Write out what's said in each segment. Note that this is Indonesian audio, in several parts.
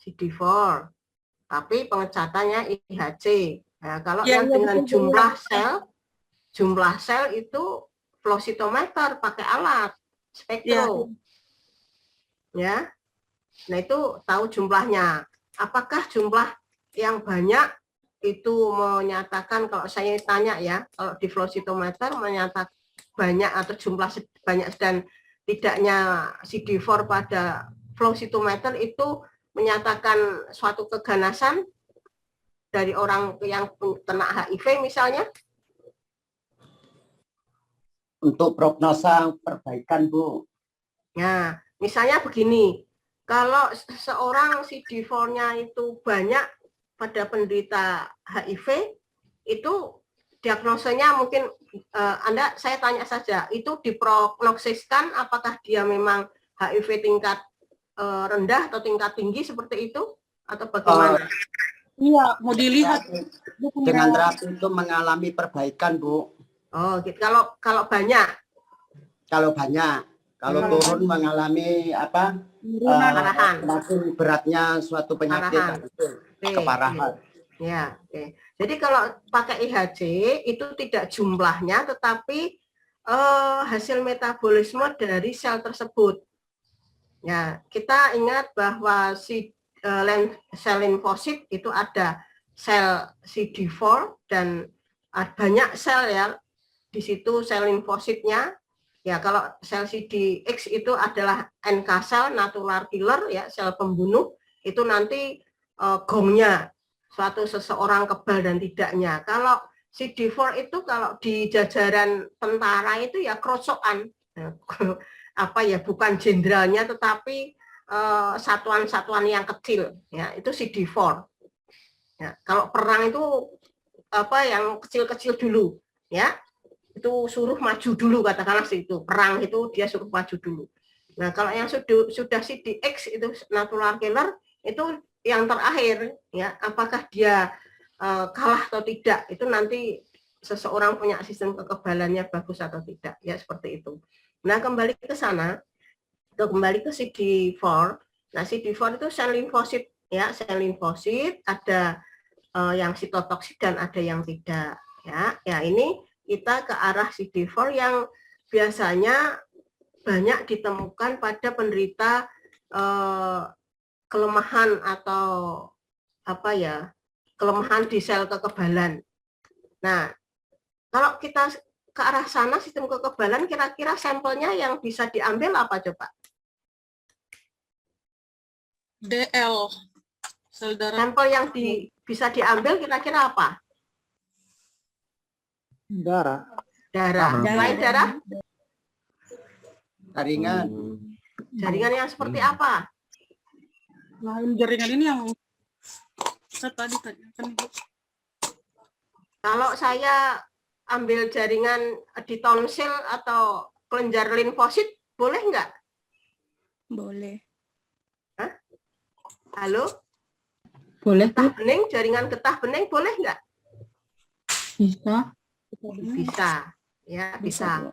CD4, tapi pengecatannya IHC. Nah, kalau Ya, yang ya, dengan betul, jumlah sel itu flow cytometer pakai alat spektro. Ya. Nah, itu tahu jumlahnya. Apakah jumlah yang banyak itu menyatakan, kalau saya tanya ya, kalau di flow cytometer menyatakan banyak atau jumlah banyak dan tidaknya CD4 pada flow cytometer itu menyatakan suatu keganasan dari orang yang kena HIV misalnya? Untuk prognosa perbaikan, Bu. Nah, misalnya begini, kalau seorang CD4-nya itu banyak pada penderita HIV, itu diagnosanya mungkin saya tanya saja, itu diprognosiskan apakah dia memang HIV tingkat rendah atau tingkat tinggi seperti itu atau bagaimana? Iya, mau dilihat Dengan terapi itu mengalami perbaikan, Bu. Oh, gitu. Kalau banyak. Kalau turun mengalami apa? Semakin beratnya suatu penyakit, keparahan. Ya, oke. Jadi kalau pakai IHC itu tidak jumlahnya, tetapi hasil metabolisme dari sel tersebut. Ya, kita ingat bahwa sel limfosit itu ada sel CD4 dan banyak sel ya di situ sel limfositnya. Ya, kalau sel CDX itu adalah NK sel, natural killer ya, sel pembunuh, itu nanti gongnya suatu seseorang kebal dan tidaknya. Kalau CD4 itu kalau di jajaran tentara itu ya kerocokan. Apa ya, bukan jenderalnya tetapi satuan-satuan yang kecil ya, itu CD4. Ya, kalau perang itu apa yang kecil-kecil dulu ya, itu suruh maju dulu, katakanlah itu perang itu dia suruh maju dulu. Nah, kalau yang sudah CDX itu natural killer itu yang terakhir ya, apakah dia kalah atau tidak itu nanti seseorang punya sistem kekebalannya bagus atau tidak ya, seperti itu. Nah, kembali ke sana, kembali ke CD4. Nah, CD4 itu sel limfosit ya, sel limfosit ada yang sitotoksik dan ada yang tidak ya. Ya, ini kita ke arah CD4 yang biasanya banyak ditemukan pada penderita kelemahan atau apa ya, kelemahan di sel kekebalan. Nah, kalau kita ke arah sana sistem kekebalan, kira-kira sampelnya yang bisa diambil apa coba? DL. Sampel yang bisa diambil kira-kira apa? Darah. Selain darah? Jaringan. Jaringan yang seperti apa? Nah, jaringan ini yang tadi kan. Kalau saya ambil jaringan di tonsil atau kelenjar limfosit, boleh nggak? Boleh. Hah? Halo? Boleh, getah bening, jaringan getah bening boleh nggak? Bisa. Bisa, ya bisa.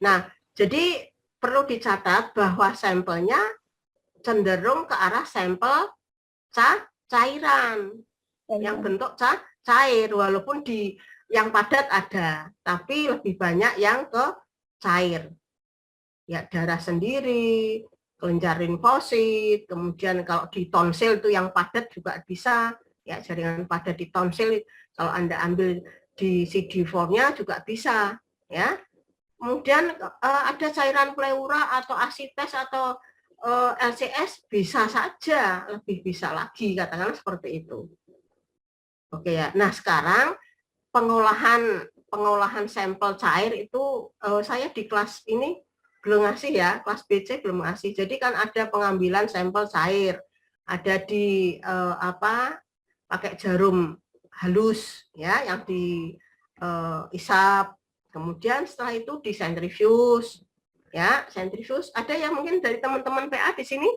Nah, jadi perlu dicatat bahwa sampelnya cenderung ke arah sampel cairan yang bentuk cair, walaupun di yang padat ada, tapi lebih banyak yang ke cair. Ya, darah sendiri, kelenjar limfosit, kemudian kalau di tonsil itu yang padat juga bisa, ya jaringan padat di tonsil kalau Anda ambil di CD4-nya juga bisa, ya. Kemudian ada cairan pleura atau asites atau LCS bisa saja, lebih bisa lagi katakanlah seperti itu. Oke ya. Nah, sekarang pengolahan sampel cair itu saya di kelas ini belum ngasih ya, kelas BC belum ngasih. Jadi kan ada pengambilan sampel cair, ada di pakai jarum halus ya, yang di isap. Kemudian setelah itu di sentrifuge ya, sentrifuge. Ada yang mungkin dari teman-teman PA di sini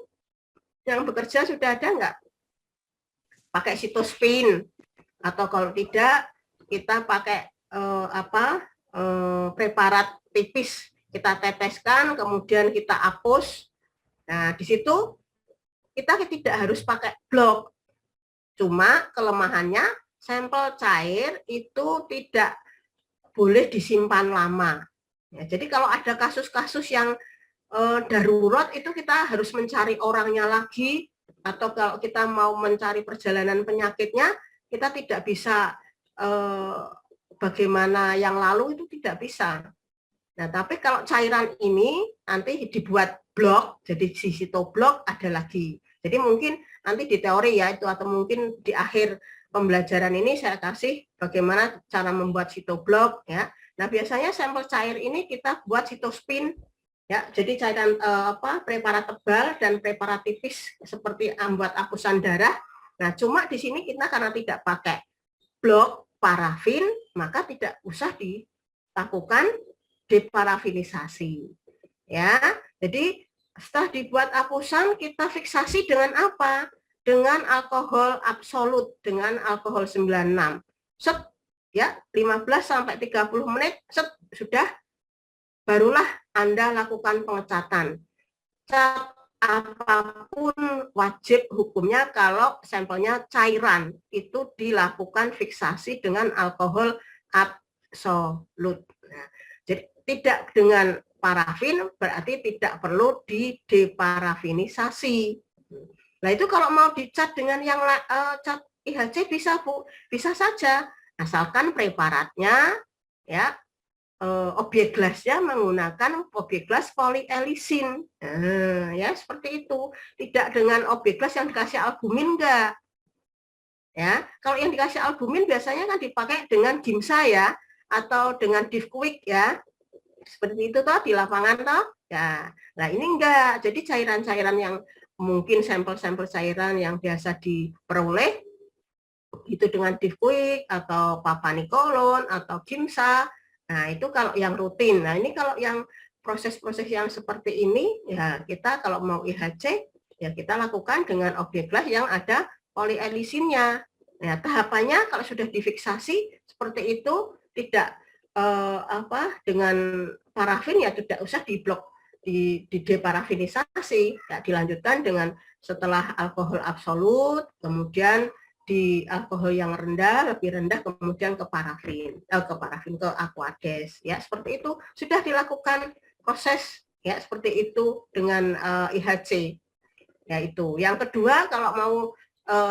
yang bekerja sudah ada nggak? Pakai sitospin atau kalau tidak kita pakai preparat tipis, kita teteskan, kemudian kita hapus. Nah, di situ kita tidak harus pakai blok. Cuma kelemahannya sampel cair itu tidak boleh disimpan lama. Ya, jadi kalau ada kasus-kasus yang darurat itu kita harus mencari orangnya lagi, atau kalau kita mau mencari perjalanan penyakitnya, kita tidak bisa bagaimana yang lalu itu tidak bisa. Nah, tapi kalau cairan ini nanti dibuat blok, jadi di sitoblok ada lagi. Jadi mungkin nanti di teori ya itu, atau mungkin di akhir pembelajaran ini saya kasih bagaimana cara membuat sitoblok ya. Nah, biasanya sampel cair ini kita buat sitospin ya. Jadi cairan preparat tebal dan preparat tipis seperti membuat apusan darah. Nah, cuma di sini kita karena tidak pakai blok parafin, maka tidak usah dilakukan deparafinisasi. Ya. Jadi setelah dibuat apusan, kita fiksasi dengan apa? Dengan alkohol absolut, dengan alkohol 96. Set, ya, 15 sampai 30 menit, set, sudah, barulah Anda lakukan pengecatan. Cat apapun wajib hukumnya kalau sampelnya cairan, itu dilakukan fiksasi dengan alkohol absolut. Nah, jadi tidak dengan parafin berarti tidak perlu dideparafinisasi. Nah, itu kalau mau dicat dengan yang cat IHC bisa Bu, bisa saja, asalkan preparatnya ya objek gelasnya menggunakan objek gelas polyelisin. Ya seperti itu. Tidak dengan objek gelas yang dikasih albumin enggak. Ya, kalau yang dikasih albumin biasanya kan dipakai dengan gimsa ya, atau dengan divquick ya. Seperti itu toh di lapangan toh. Ya. Nah, ini enggak. Jadi cairan-cairan yang mungkin sampel-sampel cairan yang biasa diperoleh itu dengan divquick atau papanikolon atau gimsa. Nah, itu kalau yang rutin. Nah, ini kalau yang proses-proses yang seperti ini ya kita kalau mau IHC ya kita lakukan dengan objek gelas yang ada polyelisinnya. Nah, tahapannya kalau sudah difiksasi seperti itu tidak dengan parafin ya tidak usah diblok, di deparafinisasi, ya, dilanjutkan dengan setelah alkohol absolut, kemudian di alkohol yang rendah, lebih rendah, kemudian ke parafin, ke aquades, ya seperti itu sudah dilakukan proses ya seperti itu dengan IHC. Ya itu. Yang kedua kalau mau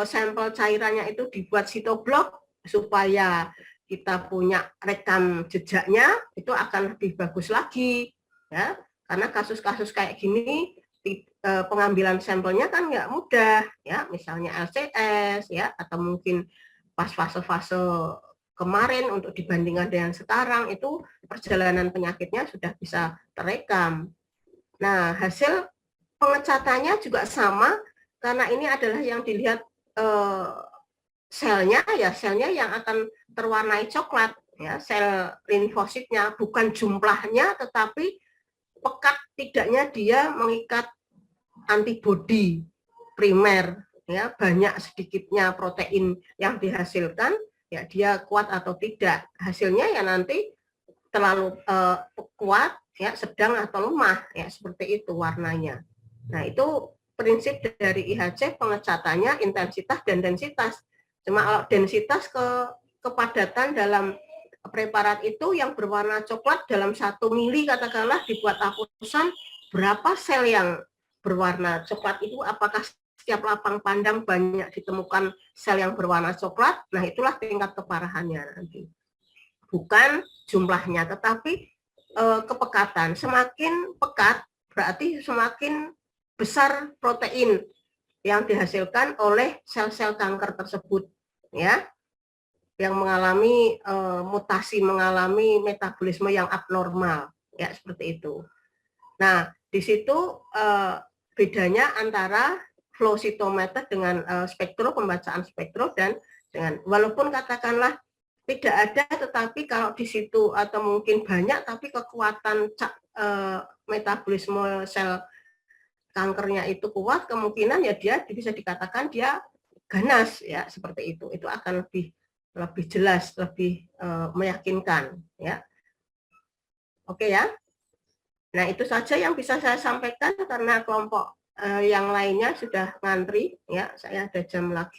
sampel cairannya itu dibuat sitoblok supaya kita punya rekam jejaknya, itu akan lebih bagus lagi ya, karena kasus-kasus kayak gini pengambilan sampelnya kan nggak mudah ya, misalnya LCS ya, atau mungkin pas fase-fase kemarin untuk dibandingkan dengan sekarang itu perjalanan penyakitnya sudah bisa terekam. Nah, hasil pengecatannya juga sama, karena ini adalah yang dilihat selnya ya, selnya yang akan terwarnai coklat ya, sel limfositnya, bukan jumlahnya tetapi pekat tidaknya dia mengikat antibodi primer ya, banyak sedikitnya protein yang dihasilkan ya, dia kuat atau tidak. Hasilnya ya nanti terlalu kuat ya, sedang atau lemah ya, seperti itu warnanya. Nah, itu prinsip dari IHC, pengecatannya intensitas dan densitas. Cuma kalau densitas kepadatan dalam preparat itu yang berwarna coklat dalam 1 mili katakanlah dibuat apusan, berapa sel yang berwarna coklat itu, apakah setiap lapang pandang banyak ditemukan sel yang berwarna coklat? Nah, itulah tingkat keparahannya nanti. Bukan jumlahnya, tetapi kepekatan. Semakin pekat berarti semakin besar protein yang dihasilkan oleh sel-sel kanker tersebut ya, yang mengalami mutasi, mengalami metabolisme yang abnormal ya, seperti itu. Nah, di situ bedanya antara flow cytometer dengan spektro, pembacaan spektro, dan dengan, walaupun katakanlah tidak ada, tetapi kalau di situ atau mungkin banyak, tapi kekuatan metabolisme sel kankernya itu kuat, kemungkinan ya dia bisa dikatakan dia ganas ya, seperti itu. Itu akan lebih jelas, lebih meyakinkan ya. Oke ya. Nah, itu saja yang bisa saya sampaikan karena kelompok Yang lainnya sudah ngantri ya, saya ada jam lagi.